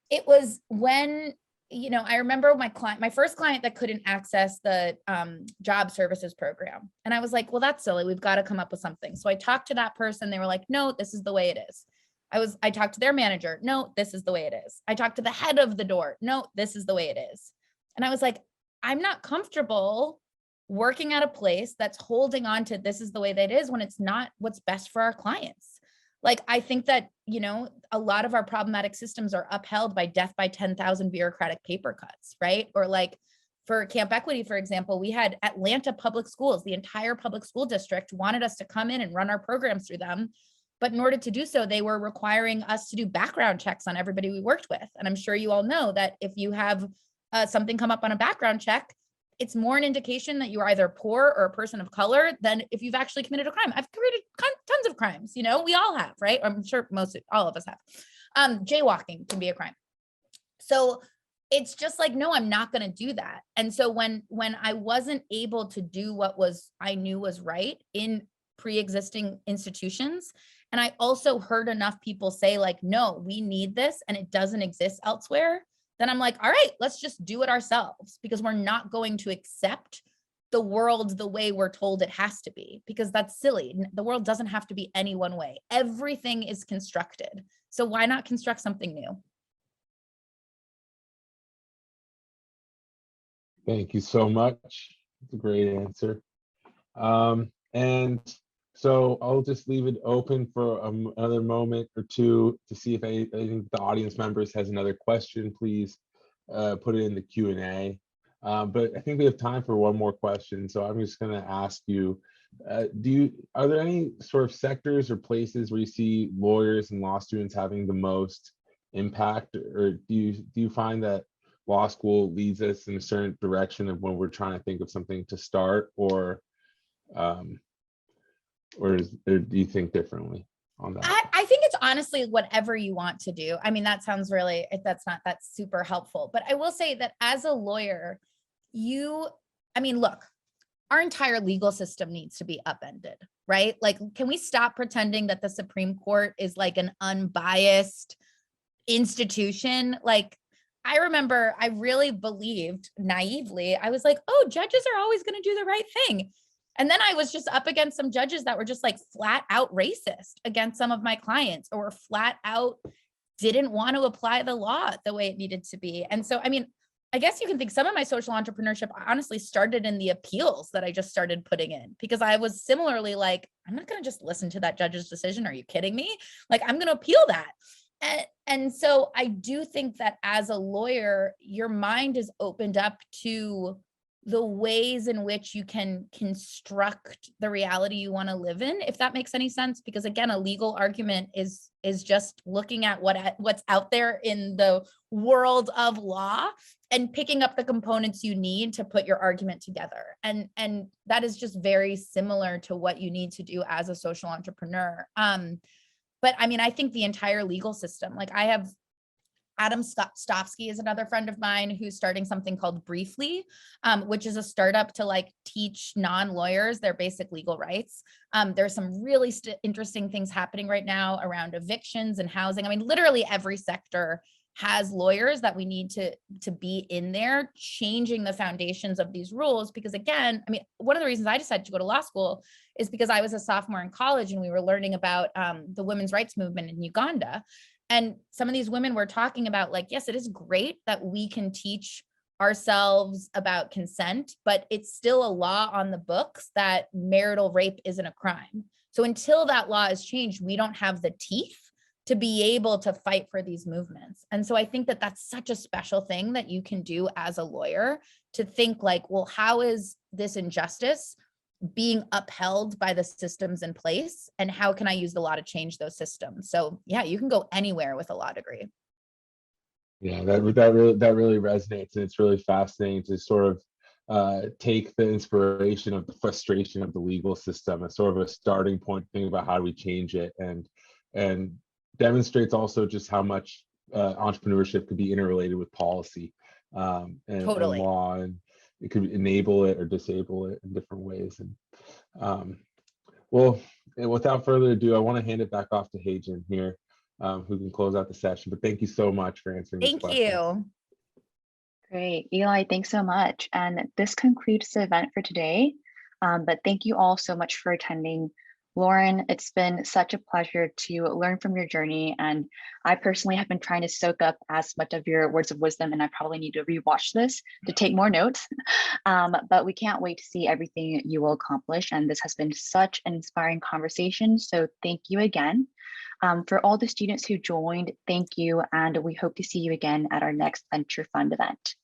[SPEAKER 4] it was when, you know, I remember my first client that couldn't access the job services program. And I was like, well, that's silly. We've got to come up with something. So I talked to that person. They were like, no, this is the way it is. I talked to their manager. No, this is the way it is. I talked to the head of the door. No, this is the way it is. And I was like, I'm not comfortable working at a place that's holding on to this is the way that it is when it's not what's best for our clients. Like, I think that, you know, a lot of our problematic systems are upheld by death by 10,000 bureaucratic paper cuts, right? Or like for Camp Equity, for example, we had Atlanta public schools, the entire public school district wanted us to come in and run our programs through them. But in order to do so, they were requiring us to do background checks on everybody we worked with. And I'm sure you all know that if you have something come up on a background check, it's more an indication that you're either poor or a person of color than if you've actually committed a crime. I've committed tons of crimes, you know, we all have, right? I'm sure all of us have. Jaywalking can be a crime. So it's just like, no, I'm not going to do that. And so when I wasn't able to do what I knew was right in pre-existing institutions, and I also heard enough people say like, no, we need this and it doesn't exist elsewhere, then I'm like, all right, let's just do it ourselves, because we're not going to accept the world the way we're told it has to be, because that's silly. The world doesn't have to be any one way. Everything is constructed. So why not construct something new?
[SPEAKER 5] Thank you so much. It's a great answer. And so I'll just leave it open for another moment or two to see if any of the audience members has another question. Please put it in the Q&A. But I think we have time for one more question. So I'm just going to ask you, are there any sort of sectors or places where you see lawyers and law students having the most impact, or do you find that law school leads us in a certain direction of when we're trying to think of something to start, or do you think differently on that?
[SPEAKER 4] I think it's honestly whatever you want to do. I mean, that sounds really, that's super helpful. But I will say that as a lawyer, look, our entire legal system needs to be upended, right? Like, can we stop pretending that the Supreme Court is like an unbiased institution? Like, I remember I really believed naively, I was like, oh, judges are always going to do the right thing. And then I was just up against some judges that were just like flat out racist against some of my clients, or flat out didn't want to apply the law the way it needed to be. And so, I mean, I guess you can think some of my social entrepreneurship honestly started in the appeals that I just started putting in, because I was similarly like, I'm not going to just listen to that judge's decision. Are you kidding me? Like, I'm going to appeal that. And so I do think that as a lawyer, your mind is opened up to the ways in which you can construct the reality you want to live in, if that makes any sense. Because again, a legal argument is just looking at what's out there in the world of law and picking up the components you need to put your argument together. And that is just very similar to what you need to do as a social entrepreneur. But I mean, I think the entire legal system, like I have Adam Stofsky is another friend of mine who's starting something called Briefly, which is a startup to like teach non-lawyers their basic legal rights. There's some really interesting things happening right now around evictions and housing. I mean, literally every sector has lawyers that we need to be in there changing the foundations of these rules. Because again, I mean, one of the reasons I decided to go to law school is because I was a sophomore in college and we were learning about the women's rights movement in Uganda. And some of these women were talking about like, yes, it is great that we can teach ourselves about consent, but it's still a law on the books that marital rape isn't a crime. So until that law is changed, we don't have the teeth to be able to fight for these movements. And so I think that that's such a special thing that you can do as a lawyer, to think like, well, how is this injustice being upheld by the systems in place, and how can I use the law to change those systems? So yeah, you can go anywhere with a law degree.
[SPEAKER 5] Yeah, that really resonates, and it's really fascinating to sort of take the inspiration of the frustration of the legal system as sort of a starting point, think about how do we change it, and demonstrates also just how much entrepreneurship could be interrelated with policy and law, and it could enable it or disable it in different ways. And well, and without further ado, I want to hand it back off to Haejin here, who can close out the session. But thank you so much for answering this question.
[SPEAKER 4] Thank you.
[SPEAKER 3] Great, Eli, thanks so much. And this concludes the event for today. But thank you all so much for attending. Lauren, it's been such a pleasure to learn from your journey. And I personally have been trying to soak up as much of your words of wisdom, and I probably need to rewatch this to take more notes. But we can't wait to see everything you will accomplish. And this has been such an inspiring conversation. So thank you again. For all the students who joined, thank you. And we hope to see you again at our next Venture Fund event.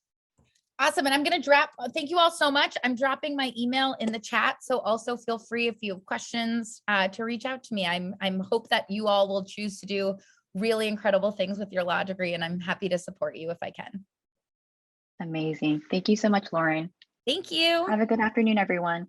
[SPEAKER 4] Awesome. And I'm going to thank you all so much. I'm dropping my email in the chat. So also feel free, if you have questions, to reach out to me. I'm hope that you all will choose to do really incredible things with your law degree, and I'm happy to support you if I can.
[SPEAKER 3] Amazing. Thank you so much, Lauren.
[SPEAKER 4] Thank you.
[SPEAKER 3] Have a good afternoon, everyone.